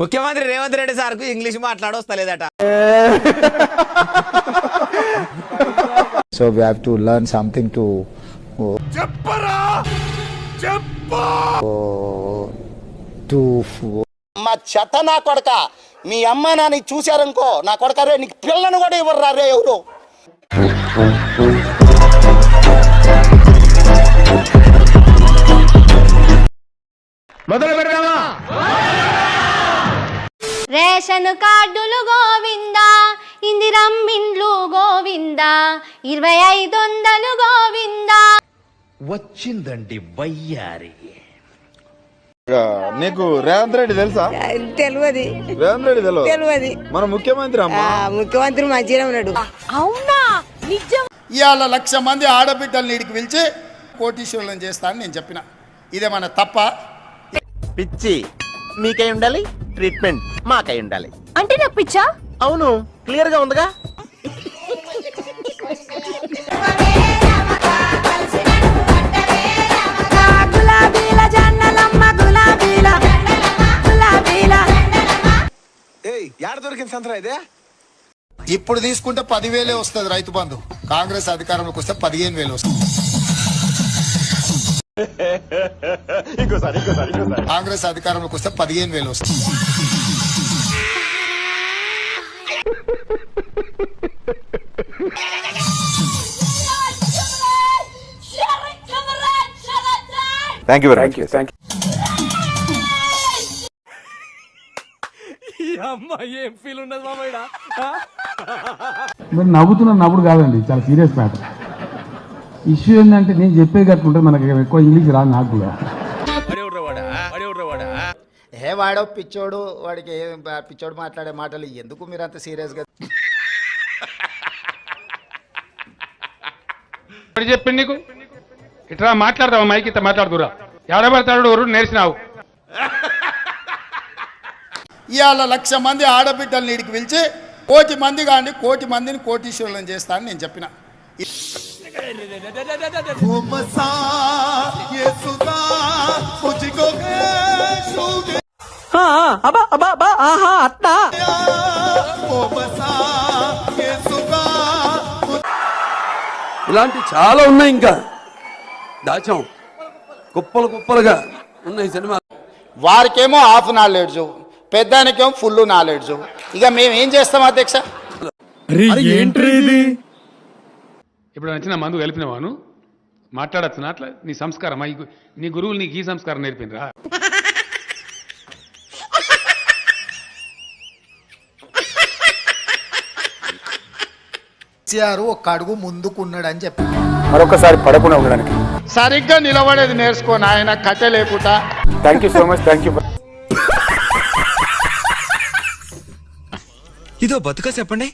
ముఖ్యమంత్రి రేవంత్ రెడ్డి సార్కు English మాట్లాడొస్తలేదట. So we have to learn something to మా చెత్త నా కొడక మీ అమ్మ నాని చూశారనుకో నా కొడక రే నీకు పిల్లను కూడా ఇవ్వరు రే ఎవరు. మొదలు పెడదామా? రేషన్ కార్డులు గోవిందా, ఇందిరమ్మిండ్లు గోవిందా, 2500 గోవిందా. వచ్చిందండి వయ్యారి. నీకు రేవంత్ రెడ్డి తెలుసా? తెలియదు. రేవంత్ రెడ్డి తెలియదు. మన ముఖ్యమంత్రి అమ్మా. ముఖ్యమంత్రి మంచిగా ఉన్నాడు. అవునా నిజం? ఇవాళ 1,00,000 మంది ఆడబిడ్డలు నీడికి పిలిచి కోటీశ్వరులను చేస్తా అని నేను చెప్పిన. ఇదేమన్నా తప్ప? పిచ్చి మీకై ఉండాలి, ట్రీట్మెంట్ మాకై ఉండాలి. అంటే నాకు పిచ్చా? అవును, క్లియర్ గా ఉందిగా. ఇప్పుడు తీసుకుంటే 10,000 వస్తుంది రైతు బంధు. కాంగ్రెస్ అధికారంలోకి వస్తే 15,000 వస్తుంది. కాంగ్రెస్ అధికారంలోకి వస్తే 15,000 వస్తుంది. Thank you very much. Thank you. ఏం ఫీల్ ఉన్నది మామయ్య? మీరు నవ్వుతున్న నవ్వుడు కాదండి, చాలా సీరియస్ మ్యాటర్. ఇష్యూ ఏంటంటే నేను చెప్పేది కట్టుకుంటే మనకి ఎక్కువ ఇంగ్లీష్ రాదు నాకు కూడా. ఏ వాడో పిచ్చోడు, వాడికి పిచ్చోడు మాట్లాడే మాటలు ఎందుకు మీరు అంత సీరియస్గా? చెప్పింది నీకు ఇట్లా మాట్లాడతావా? మైకి ఇట్లా మాట్లాడుతురా? ఎవడబడతాడు నేర్చినావు. ఇవాళ 1,00,000 మంది ఆడబిడ్డలు నీడికి పిలిచి 1,00,000 మంది కానీ 1,00,000 మందిని కోటీశ్వరులను చేస్తా అని నేను చెప్పిన. ఇలాంటి చాలా ఉన్నాయి, ఇంకా దాచాం కుప్పలు కుప్పలుగా ఉన్నాయి సినిమా. వారికేమో హాఫ్ నాలెడ్జ్, పెద్దానికేమో ఫుల్ నాలెడ్జ్. ఇక మేము ఏం చేస్తాం అధ్యక్ష? ఇప్పుడు నచ్చిన మందు కలిపినవాను మాట్లాడచ్చు అట్లా? నీ సంస్కారం, నీ గురువులు నీకు ఈ సంస్కారం నేర్పినరా? కేసీఆర్ ఒక్క అడుగు ముందుకున్నాడు అని చెప్పి మరొకసారి పడకుండా ఉండడానికి సరిగ్గా నిలబడేది నేర్చుకో నాయన, కట్టె లేకుండా. Thank you so much. Thank you. ఇదో బతుక చెప్పండి.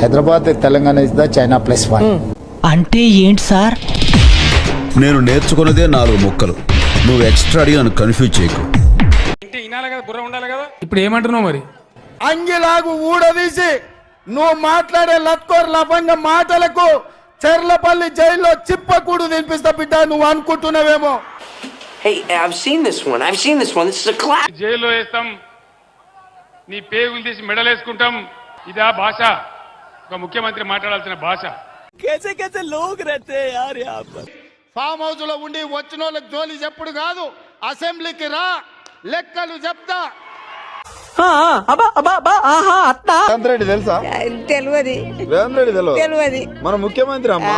Hyderabad Telangana is the China +1. అంటే ఏంటి సార్? నేను నేర్చుకున్నదే 4 ముక్కలు. నువ్వు ఎక్స్ట్రా అడిగి నన్ను కన్ఫ్యూజ్ చేయకు. ఇప్పుడు ఏమంటున్నావు మరి? అంగిలాగు ఊడదీసి నువ్వు మాట్లాడే లత్కోర్ లభంగ మాటలకు చెర్లపల్లి జైల్లో చిప్పకూడు తినిపిస్తా బిడ్డ. నువ్వు అనుకుంటున్నావేమో. జైల్లో వేస్తాం, నీ పేగులు తీసి మెడలేసుకుంటాం. ఇదా భాష? ఒక ముఖ్యమంత్రి మాట్లాడాల్సిన భాష? ఫామ్ హౌస్ లో ఉండి వచ్చిన వాళ్ళకి జోలి చెప్పుడు కాదు, అసెంబ్లీకి రా, లెక్కలు చెప్తా. రేవంత్ రెడ్డి తెలుసా? తెలియదు. రేవంత్ రెడ్డి తెలియదు. మన ముఖ్యమంత్రి అమ్మా.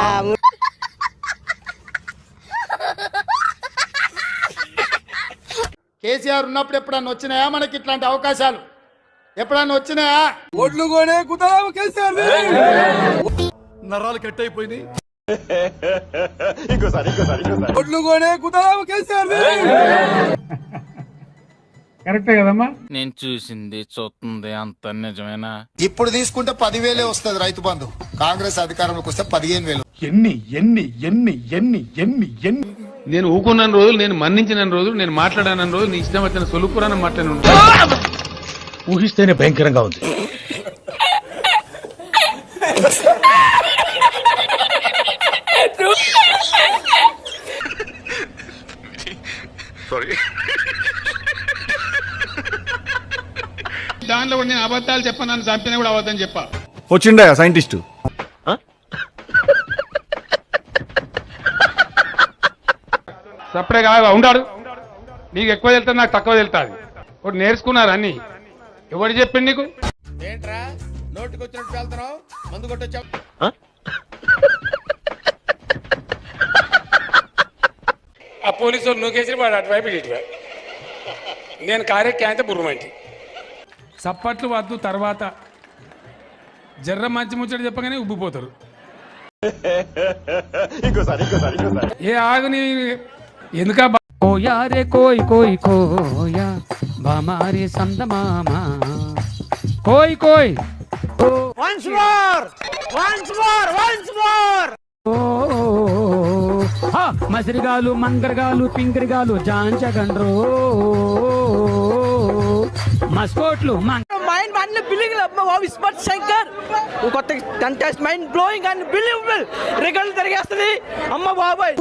కేసీఆర్ ఉన్నప్పుడు ఎప్పుడన్నా వచ్చినాయా మనకి ఇట్లాంటి అవకాశాలు? ఎప్పుడన్నా వచ్చినాయా? ఒడ్లుగోనే కుదరావు కేసీఆర్. నరాలు కట్ అయిపోయింది. ఒడ్లుగోనే కుదరావు కేసీఆర్. కరెక్టే కదమ్మా? నేను చూసింది చూస్తుంది అంత నిజమేనా? ఇప్పుడు తీసుకుంటే 10,000 వస్తుంది రైతు బంధు. కాంగ్రెస్ అధికారంలోకి వస్తే 15,000. ఎన్ని ఎన్ని ఎన్ని ఎన్ని ఎన్ని ఎన్ని నేను ఊకున్న రోజులు, నేను మన్నించిన రోజులు, నేను మాట్లాడాన రోజులు, నీ ఇష్టం వచ్చిన సొలుపురాన మాట్లాడి ఊహిస్తేనే భయంకరంగా ఉంది. సారీ. దానిలో కూడా నేను అబద్ధాలు చెప్పాను, నన్ను చంపినా కూడా అబద్ధం చెప్పా. వచ్చిండా సైంటిస్ట్ సప్పుడే కాదు ఉండాడు. నీకు ఎక్కువ తెలుస్తుంది, నాకు తక్కువ తెలుస్తుంది. ఒకటి నేర్చుకున్నారు అన్ని. ఎవరు చెప్పింది నీకు? ఏంట్రా నోటికి వచ్చినట్టు వెళ్తున్నావు, మందు కొట్టొచ్చావు. ఆ పోలీసు వాళ్ళు నూకేసి వాడు అటువైపు ఇటువైపు. నేను కారెక్కి అయితే బుర్రమంటి సప్పట్లు వద్దు. తర్వాత జర్ర మంచి ముచ్చట చెప్పగానే ఉబ్బిపోతారు. ఏ ఆగుని ఎందుక కోయారే కోయ్ కోయ్ కోయా బామారే సందమామా కోయ్ కోయ్ మసిరిగాలు మంగరగాలు పింగరిగాలు జాంచగండ్రో మస్కోట్లు mind mind believing smart Shankar కొత్త contest mind blowing and believable రికార్డులు తిరిగేస్తుంది. అమ్మ బాబాయ్